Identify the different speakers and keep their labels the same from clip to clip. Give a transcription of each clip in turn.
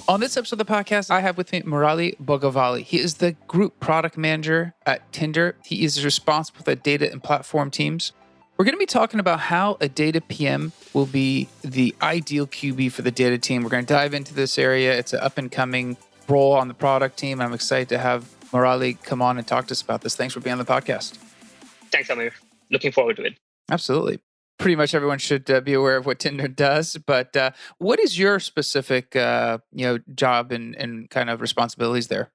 Speaker 1: On this episode of the podcast, I have with me Murali Bhogavalli. He is the group product manager at Tinder. He is responsible for the data and platform teams. We're going to be talking about how a data PM will be the ideal QB for the data team. We're going to dive into this area. It's an up-and-coming role on the product team. I'm excited to have Murali come on and talk to us about this. Thanks for being on the podcast.
Speaker 2: Thanks, Amir. Looking forward to it.
Speaker 1: Absolutely. Pretty much everyone should be aware of what Tinder does, but what is your specific job and kind of responsibilities there?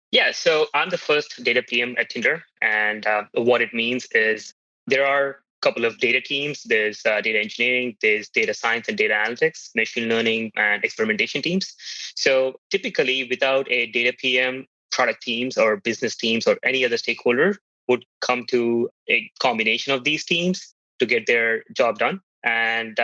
Speaker 2: Yeah, so I'm the first data PM at Tinder. And what it means is there are a couple of data teams. There's data engineering, there's data science and data analytics, machine learning, and experimentation teams. So typically, without a data PM, product teams or business teams or any other stakeholder would come to a combination of these teams to get their job done. And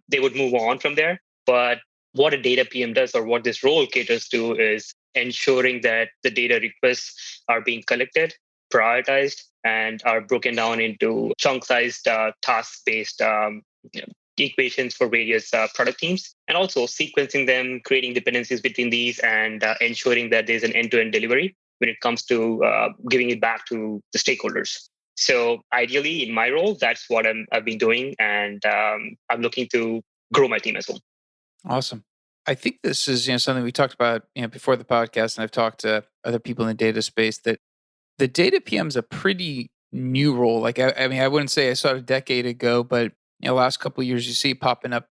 Speaker 2: they would move on from there. But what a data PM does, or what this role caters to, is ensuring that the data requests are being collected, prioritized, and are broken down into chunk-sized, task-based equations for various product teams, and also sequencing them, creating dependencies between these, and ensuring that there's an end-to-end delivery when it comes to giving it back to the stakeholders. So ideally, in my role, that's what I've been doing, and I'm looking to grow my team as well.
Speaker 1: Awesome. I think this is something we talked about before the podcast, and I've talked to other people in the data space that the data PM is a pretty new role. Like I mean, I wouldn't say I saw it a decade ago, but last couple of years you see it popping up.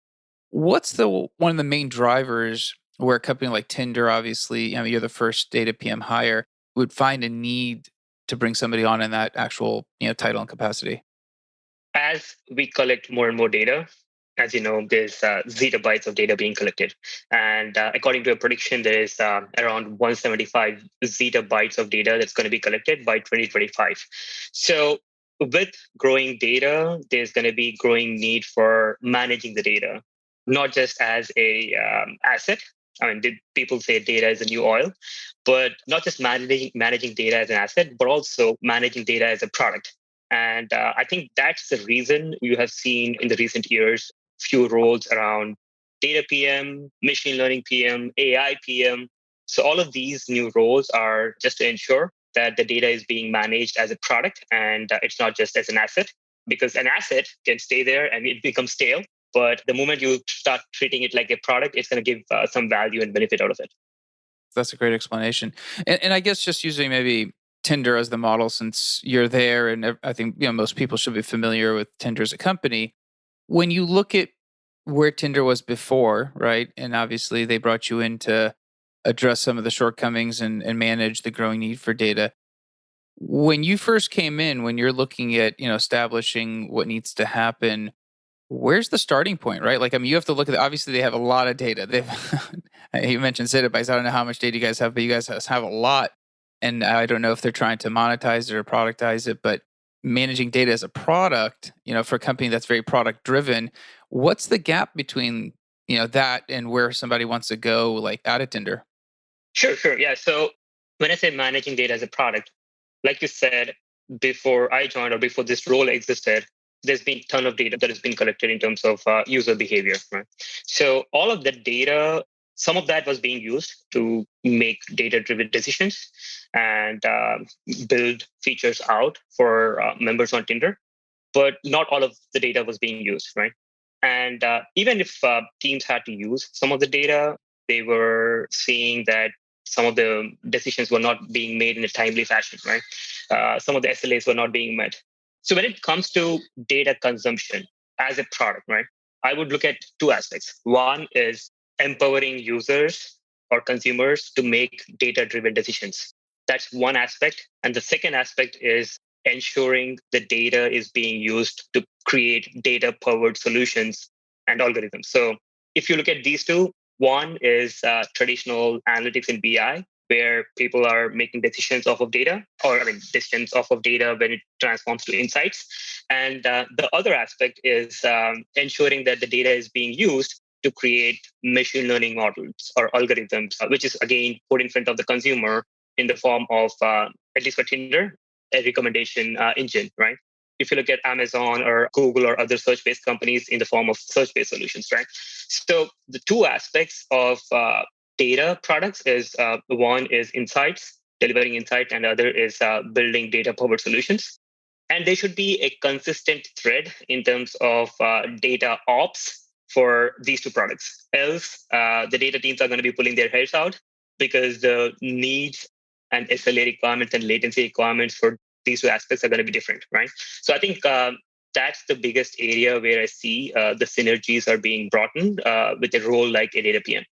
Speaker 1: What's one of the main drivers where a company like Tinder, obviously, you're the first data PM hire, would find a need to bring somebody on in that actual title and capacity?
Speaker 2: As we collect more and more data, as you know, there's zettabytes of data being collected. And according to a prediction, there is around 175 zettabytes of data that's going to be collected by 2025. So with growing data, there's going to be growing need for managing the data, not just as a asset. I mean, people say data is a new oil, but not just managing data as an asset, but also managing data as a product. And I think that's the reason you have seen in the recent years few roles around data PM, machine learning PM, AI PM. So all of these new roles are just to ensure that the data is being managed as a product and it's not just as an asset, because an asset can stay there and it becomes stale. But the moment you start treating it like a product, it's going to give some value and benefit out of it.
Speaker 1: That's a great explanation. And I guess just using maybe Tinder as the model, since you're there, and I think most people should be familiar with Tinder as a company. When you look at where Tinder was before, right, and obviously they brought you in to address some of the shortcomings and manage the growing need for data. When you first came in, when you're looking at establishing what needs to happen, where's the starting point, right? Like, I mean, you have to look at obviously they have a lot of data. You mentioned zettabytes. I don't know how much data you guys have, but you guys have a lot. And I don't know if they're trying to monetize it or productize it, but managing data as a product, for a company that's very product driven, what's the gap between, that and where somebody wants to go, like out of Tinder?
Speaker 2: Sure. Yeah. So when I say managing data as a product, like you said, before I joined or before this role existed, there's been a ton of data that has been collected in terms of user behavior. Right? So all of that data, some of that was being used to make data-driven decisions and build features out for members on Tinder, but not all of the data was being used, right? And even if teams had to use some of the data, they were seeing that some of the decisions were not being made in a timely fashion, right? Some of the SLAs were not being met. So when it comes to data consumption as a product, right, I would look at two aspects. One is empowering users or consumers to make data-driven decisions. That's one aspect. And the second aspect is ensuring the data is being used to create data-powered solutions and algorithms. So if you look at these two, one is traditional analytics in BI, where people are making decisions off of data, decisions off of data when it transforms to insights. And the other aspect is ensuring that the data is being used to create machine learning models or algorithms, which is again put in front of the consumer in the form of, at least for Tinder, a recommendation engine, right? If you look at Amazon or Google or other search-based companies in the form of search-based solutions, right? So the two aspects of data products is one is insights, delivering insight, and the other is building data powered solutions. And there should be a consistent thread in terms of data ops for these two products. Else, the data teams are going to be pulling their hairs out because the needs and SLA requirements and latency requirements for these two aspects are going to be different, right? So I think that's the biggest area where I see the synergies are being brought in with a role like a data PM.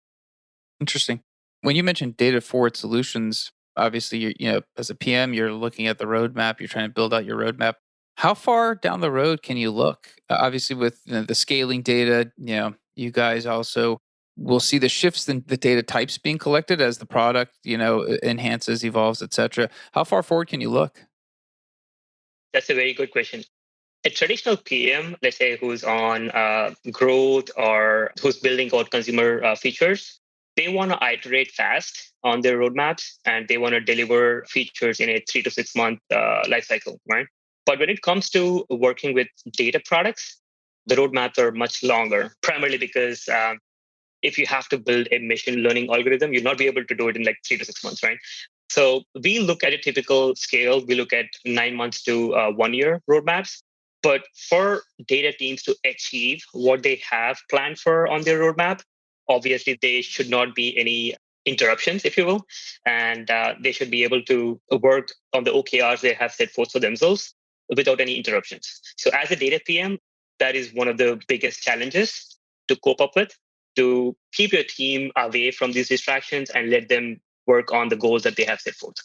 Speaker 1: Interesting. When you mentioned data forward solutions, obviously, as a PM, you're looking at the roadmap. You're trying to build out your roadmap. How far down the road can you look? Obviously, with the scaling data, you guys also will see the shifts in the data types being collected as the product, enhances, evolves, etc. How far forward can you look?
Speaker 2: That's a very good question. A traditional PM, let's say, who's on growth or who's building out consumer features, they want to iterate fast on their roadmaps and they want to deliver features in a 3 to 6 month life cycle, right? But when it comes to working with data products, the roadmaps are much longer, primarily because if you have to build a machine learning algorithm, you'll not be able to do it in like 3 to 6 months, right? So we look at a typical scale. We look at 9 months to 1 year roadmaps. But for data teams to achieve what they have planned for on their roadmap, obviously there should not be any interruptions, if you will, and they should be able to work on the OKRs they have set forth for themselves without any interruptions. So as a data PM, that is one of the biggest challenges to cope up with, to keep your team away from these distractions and let them work on the goals that they have set forth.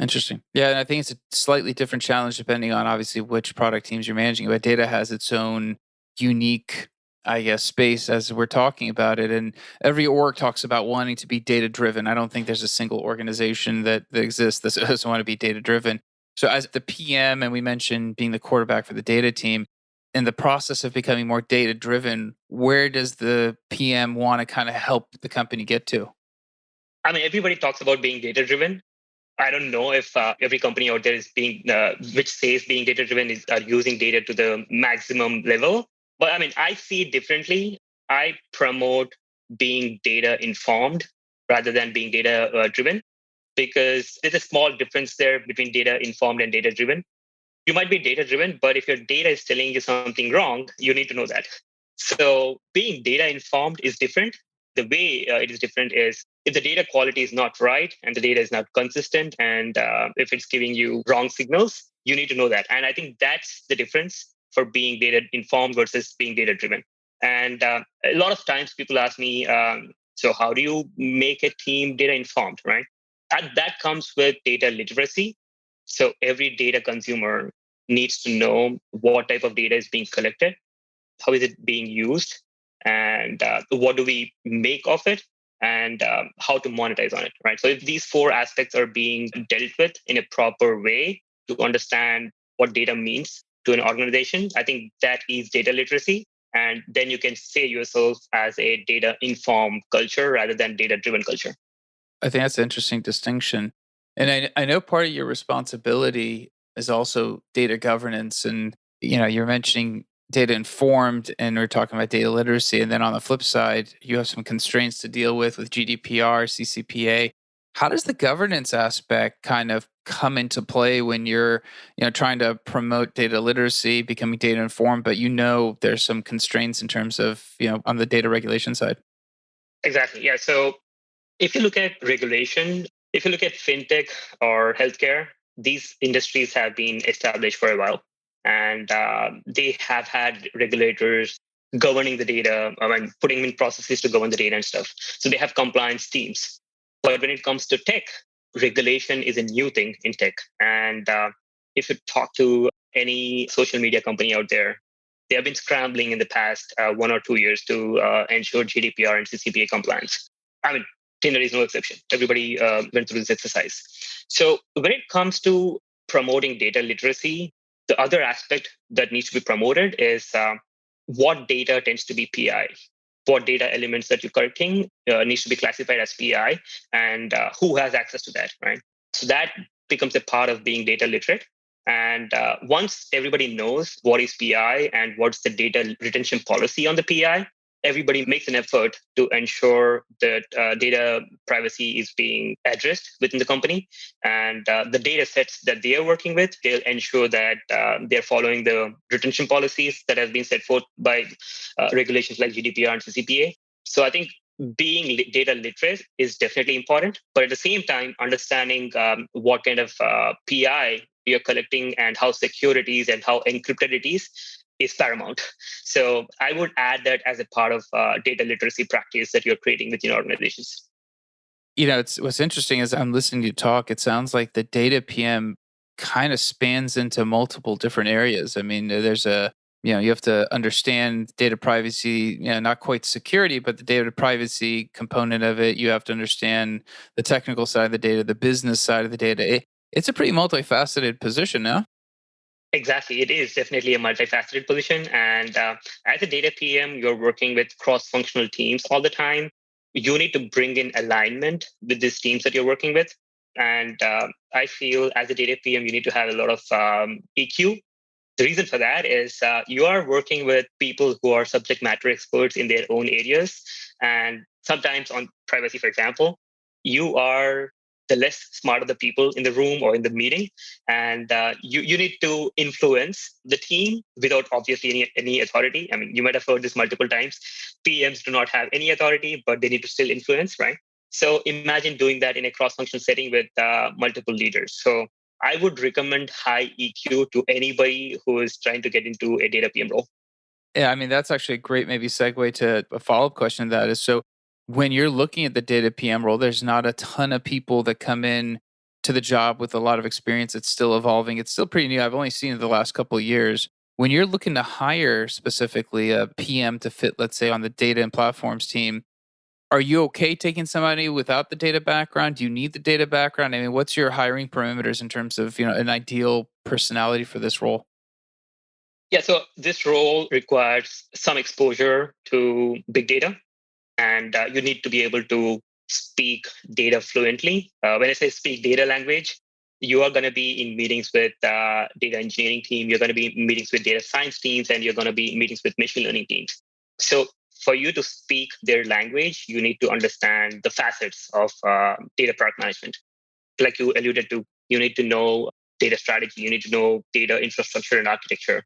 Speaker 1: Interesting. Yeah, and I think it's a slightly different challenge depending on obviously which product teams you're managing. But data has its own unique, I guess, space as we're talking about it. And every org talks about wanting to be data driven. I don't think there's a single organization that exists that doesn't want to be data driven. So as the PM, and we mentioned being the quarterback for the data team, in the process of becoming more data driven, where does the PM want to kind of help the company get to?
Speaker 2: I mean, everybody talks about being data driven. I don't know if every company out there is being, which says being data driven is are using data to the maximum level. But I mean, I see it differently. I promote being data informed rather than being data driven, because there's a small difference there between data informed and data driven. You might be data driven, but if your data is telling you something wrong, you need to know that. So being data informed is different. The way it is different is if the data quality is not right and the data is not consistent, and if it's giving you wrong signals, you need to know that. And I think that's the difference for being data informed versus being data driven. And a lot of times people ask me, so how do you make a team data informed, right? And that comes with data literacy. So every data consumer needs to know what type of data is being collected, how is it being used, and what do we make of it, and how to monetize on it, right? So if these four aspects are being dealt with in a proper way to understand what data means to an organization, I think that is data literacy. And then you can say yourself as a data informed culture rather than data driven culture.
Speaker 1: I think that's an interesting distinction. And I know part of your responsibility is also data governance. And, you're mentioning data informed and we're talking about data literacy. And then on the flip side, you have some constraints to deal with GDPR, CCPA. How does the governance aspect kind of come into play when you're, trying to promote data literacy, becoming data informed, but there's some constraints in terms of, on the data regulation side?
Speaker 2: Exactly. Yeah. So if you look at regulation, if you look at fintech or healthcare, these industries have been established for a while, and they have had regulators governing the data, and putting in processes to govern the data and stuff. So they have compliance teams. But when it comes to tech, regulation is a new thing in tech. And if you talk to any social media company out there, they have been scrambling in the past 1 or 2 years to ensure GDPR and CCPA compliance. I mean, Tinder is no exception. Everybody went through this exercise. So when it comes to promoting data literacy, the other aspect that needs to be promoted is what data tends to be PI. What data elements that you're collecting needs to be classified as PI, and who has access to that, right? So that becomes a part of being data literate. And once everybody knows what is PI and what's the data retention policy on the PI, everybody makes an effort to ensure that data privacy is being addressed within the company. And the data sets that they are working with, they'll ensure that they're following the retention policies that have been set forth by regulations like GDPR and CCPA. So I think being data literate is definitely important, but at the same time, understanding what kind of PI you're collecting and how secure it is and how encrypted it is paramount. So I would add that as a part of data literacy practice that you're creating within organizations.
Speaker 1: It's what's interesting is I'm listening to you talk. It sounds like the data PM kind of spans into multiple different areas. I mean, there's you have to understand data privacy, not quite security, but the data privacy component of it. You have to understand the technical side of the data, the business side of the data. It's a pretty multifaceted position now.
Speaker 2: Exactly. It is definitely a multifaceted position. And as a data PM, you're working with cross functional teams all the time. You need to bring in alignment with these teams that you're working with. And I feel as a data PM, you need to have a lot of EQ. The reason for that is you are working with people who are subject matter experts in their own areas. And sometimes on privacy, for example, you are the less smart of the people in the room or in the meeting. And you need to influence the team without obviously any authority. I mean, you might have heard this multiple times. PMs do not have any authority, but they need to still influence, right? So imagine doing that in a cross-functional setting with multiple leaders. So I would recommend high EQ to anybody who is trying to get into a data PM role.
Speaker 1: Yeah, I mean, that's actually a great maybe segue to a follow-up question to that is so when you're looking at the data PM role, there's not a ton of people that come in to the job with a lot of experience. It's still evolving. It's still pretty new. I've only seen it the last couple of years. When you're looking to hire specifically a PM to fit, let's say, on the data and platforms team, are you okay taking somebody without the data background? Do you need the data background? I mean, what's your hiring parameters in terms of, an ideal personality for this role?
Speaker 2: Yeah, so this role requires some exposure to big data, and you need to be able to speak data fluently. When I say speak data language, you are going to be in meetings with data engineering team, you're going to be in meetings with data science teams, and you're going to be in meetings with machine learning teams. So for you to speak their language, you need to understand the facets of data product management. Like you alluded to, you need to know data strategy, you need to know data infrastructure and architecture,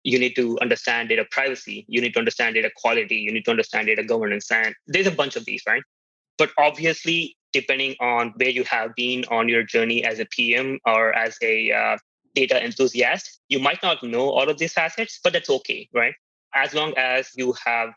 Speaker 2: you need to understand data privacy, you need to understand data quality, you need to understand data governance, and there's a bunch of these, right? But obviously, depending on where you have been on your journey as a PM or as a data enthusiast, you might not know all of these facets, but that's okay, right? As long as you have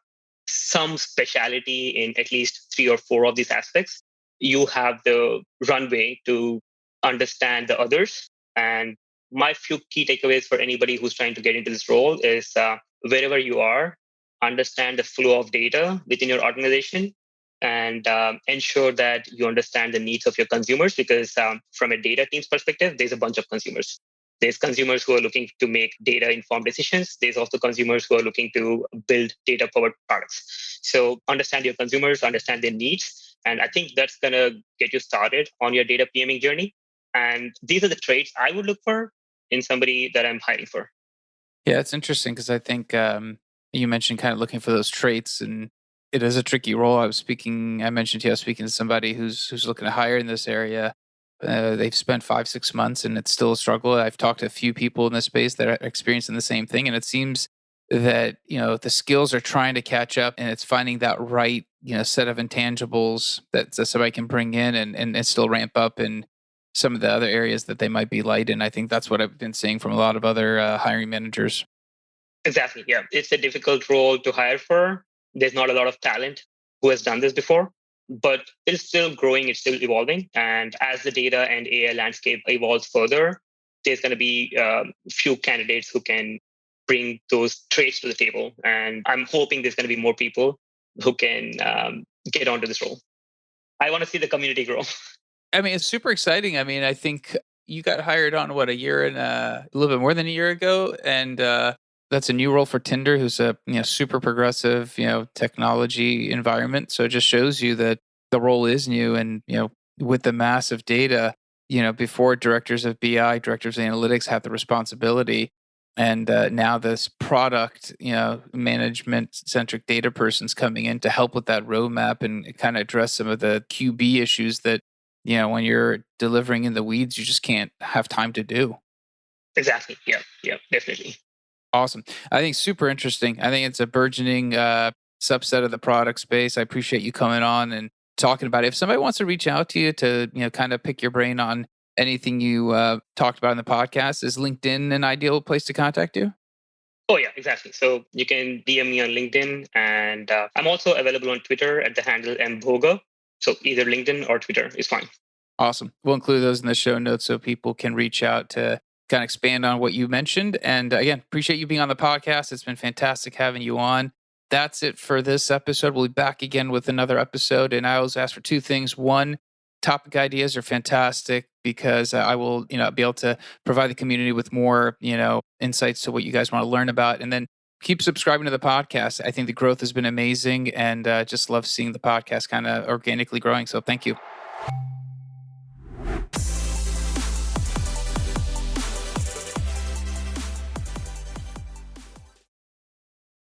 Speaker 2: some speciality in at least three or four of these aspects, you have the runway to understand the others. And my few key takeaways for anybody who's trying to get into this role is wherever you are, understand the flow of data within your organization and ensure that you understand the needs of your consumers because from a data team's perspective, there's a bunch of consumers. There's consumers who are looking to make data informed decisions. There's also consumers who are looking to build data powered products. So understand your consumers, understand their needs. And I think that's going to get you started on your data PMing journey. And these are the traits I would look for in somebody that I'm hiring for.
Speaker 1: Yeah, it's interesting because I think you mentioned kind of looking for those traits, and it is a tricky role. I mentioned to you, I was speaking to somebody who's looking to hire in this area. They've spent 5, 6 months, and it's still a struggle. I've talked to a few people in this space that are experiencing the same thing, and it seems that the skills are trying to catch up, and it's finding that right set of intangibles that somebody can bring in and still ramp up and some of the other areas that they might be light in. I think that's what I've been seeing from a lot of other hiring managers.
Speaker 2: Exactly. Yeah. It's a difficult role to hire for. There's not a lot of talent who has done this before, but it's still growing, it's still evolving. And as the data and AI landscape evolves further, there's going to be few candidates who can bring those traits to the table. And I'm hoping there's going to be more people who can get onto this role. I want to see the community grow.
Speaker 1: I mean, it's super exciting. I mean, I think you got hired on what, a year and a little bit more than a year ago, and that's a new role for Tinder, who's a super progressive technology environment. So it just shows you that the role is new, and with the massive data, before directors of BI, directors of analytics have the responsibility. And now this product, management centric data person's coming in to help with that roadmap and kind of address some of the QB issues that, when you're delivering in the weeds, you just can't have time to do.
Speaker 2: Exactly. Yeah. Yeah. Definitely.
Speaker 1: Awesome. I think super interesting. I think it's a burgeoning subset of the product space. I appreciate you coming on and talking about it. If somebody wants to reach out to you to, kind of pick your brain on anything you talked about in the podcast, is LinkedIn an ideal place to contact you?
Speaker 2: Oh yeah, exactly. So you can DM me on LinkedIn, and I'm also available on Twitter at the handle mbhoga. So either LinkedIn or Twitter is fine.
Speaker 1: Awesome. We'll include those in the show notes so people can reach out to kind of expand on what you mentioned. And again, appreciate you being on the podcast. It's been fantastic having you on. That's it for this episode. We'll be back again with another episode. And I always ask for two things. One, topic ideas are fantastic because I will, be able to provide the community with more, insights to what you guys want to learn about. And then keep subscribing to the podcast. I think the growth has been amazing and just love seeing the podcast kind of organically growing. So thank you.